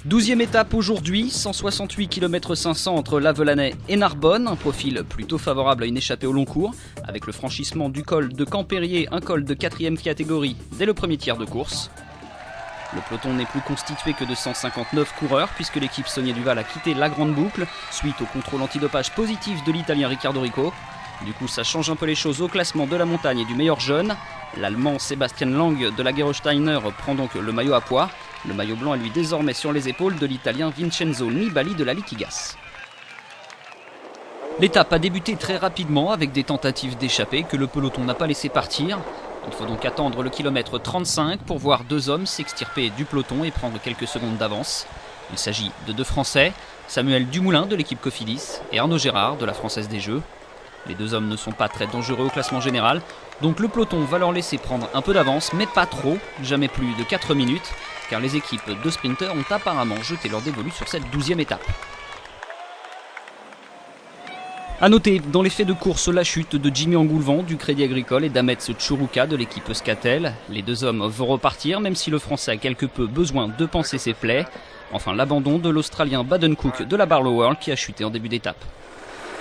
12e étape aujourd'hui, 168 km 500 entre Lavelanet et Narbonne, un profil plutôt favorable à une échappée au long cours, avec le franchissement du col de Campérier, un col de 4e catégorie dès le premier tiers de course. Le peloton n'est plus constitué que de 159 coureurs puisque l'équipe Saunier Duval a quitté la grande boucle suite au contrôle antidopage positif de l'Italien Riccardo Rico. Du coup ça change un peu les choses au classement de la montagne et du meilleur jeune. L'Allemand Sebastian Lang de la Gerolsteiner prend donc le maillot à pois. Le maillot blanc est lui désormais sur les épaules de l'Italien Vincenzo Nibali de la Liquigas. L'étape a débuté très rapidement avec des tentatives d'échapper que le peloton n'a pas laissé partir. Il faut donc attendre le kilomètre 35 pour voir deux hommes s'extirper du peloton et prendre quelques secondes d'avance. Il s'agit de deux Français, Samuel Dumoulin de l'équipe Cofidis et Arnaud Gérard de la Française des Jeux. Les deux hommes ne sont pas très dangereux au classement général, donc le peloton va leur laisser prendre un peu d'avance, mais pas trop, jamais plus de 4 minutes, car les équipes de sprinteurs ont apparemment jeté leur dévolu sur cette 12e étape. A noter dans les faits de course la chute de Jimmy Angoulevent du Crédit Agricole et d'Ahmed Tchourouka de l'équipe Euskaltel. Les deux hommes vont repartir même si le Français a quelque peu besoin de panser ses plaies. Enfin l'abandon de l'Australien Baden Cook de la Barlow World qui a chuté en début d'étape.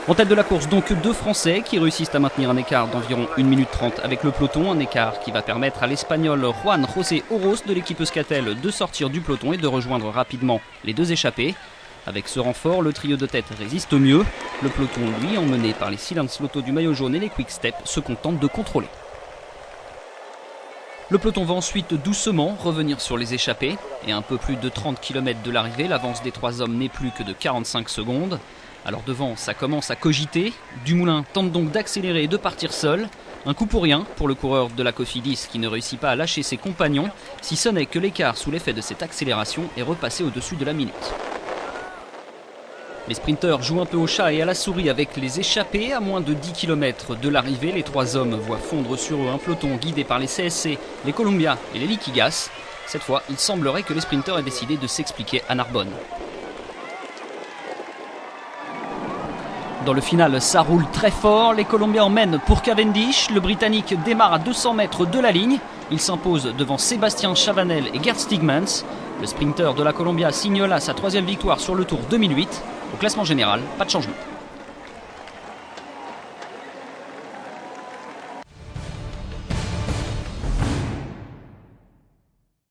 En tête de la course donc deux Français qui réussissent à maintenir un écart d'environ 1 minute 30 avec le peloton. Un écart qui va permettre à l'Espagnol Juan José Oros de l'équipe Euskaltel de sortir du peloton et de rejoindre rapidement les deux échappés. Avec ce renfort, le trio de tête résiste au mieux. Le peloton, lui, emmené par les Silence Lotto du maillot jaune et les Quick Step, se contente de contrôler. Le peloton va ensuite doucement revenir sur les échappés. Et à un peu plus de 30 km de l'arrivée, l'avance des trois hommes n'est plus que de 45 secondes. Alors devant, ça commence à cogiter. Dumoulin tente donc d'accélérer et de partir seul. Un coup pour rien pour le coureur de la Cofidis qui ne réussit pas à lâcher ses compagnons, si ce n'est que l'écart sous l'effet de cette accélération est repassé au-dessus de la minute. Les sprinteurs jouent un peu au chat et à la souris avec les échappés. À moins de 10 km de l'arrivée, les trois hommes voient fondre sur eux un peloton guidé par les CSC, les Columbia et les Liquigas. Cette fois, il semblerait que les sprinteurs aient décidé de s'expliquer à Narbonne. Dans le final, ça roule très fort. Les Colombiens emmènent pour Cavendish. Le Britannique démarre à 200 mètres de la ligne. Il s'impose devant Sébastien Chavanel et Gerd Stigmans. Le sprinter de la Columbia signe là sa 3e victoire sur le Tour 2008. Au classement général, pas de changement.